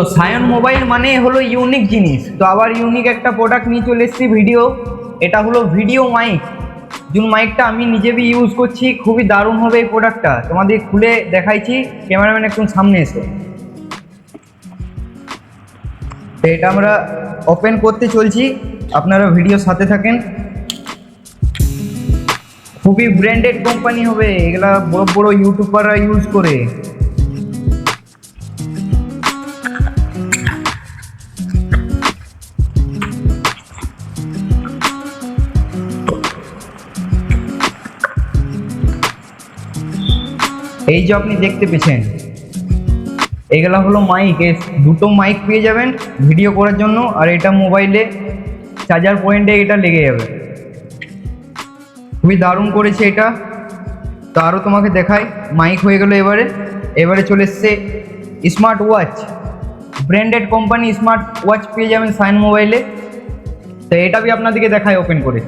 তো সায়ন মোবাইল মানে হলো ইউনিক জিনিস। তো আবার ইউনিক একটা প্রোডাক্ট নিয়ে চলে এসেছি ভিডিও। এটা হলো ভিডিও মাইক। যে মাইকটা আমি নিজে বি ইউজ করছি, খুবই দারুণ হবে এই প্রোডাক্টটা। তোমাদের খুলে দেখাইছি, ক্যামেরাম্যান একটু সামনে এসো। তো এটা আমরা ওপেন করতে চলছি, আপনারা ভিডিও সাথে থাকেন। খুবই ব্র্যান্ডেড কোম্পানি হবে, এগুলা বড় বড় ইউটিউবাররা ইউজ করে। এই যে আপনি দেখতে পেয়েছেন, এগুলা হলো মাইক। দুটো মাইক পেয়ে যাবেন ভিডিও করার জন্য, আর এটা মোবাইলে চার্জার পয়েন্টে এটা লেগে যাবে। খুবই দারুণ করেছে এটা। তো আরও তোমাকে দেখাই, মাইক হয়ে গেল। এবারে চলে এসছে smart watch. Branded company smart watch পেয়ে যাবেন সায়ন মোবাইলে। তো এটা বি আপনাদেরকে দেখাই ওপেন করে।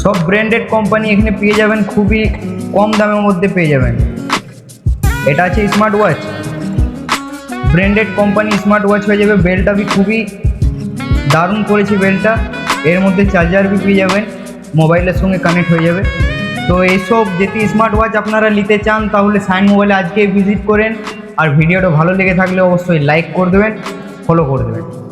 সব ব্র্যান্ডেড কোম্পানি এখানে পেয়ে যাবেন, খুবই কম দামের মধ্যে পেয়ে যাবেন। এটা আছে smart watch, branded company smart watch হয়ে যাবে। বেলটা বি খুবই দারুণ করেছে বেলটা। এর মধ্যে চার্জার বি পেয়ে যাবেন, মোবাইলের সঙ্গে কানেক্ট হয়ে যাবে। তো এইসব যদি স্মার্ট ওয়াচ আপনারা নিতে চান তাহলে সায়ন মোবাইলে আজকে ভিজিট করেন। আর ভিডিওটা ভালো লেগে থাকলে অবশ্যই লাইক করে দেবেন, ফলো করে দেবেন।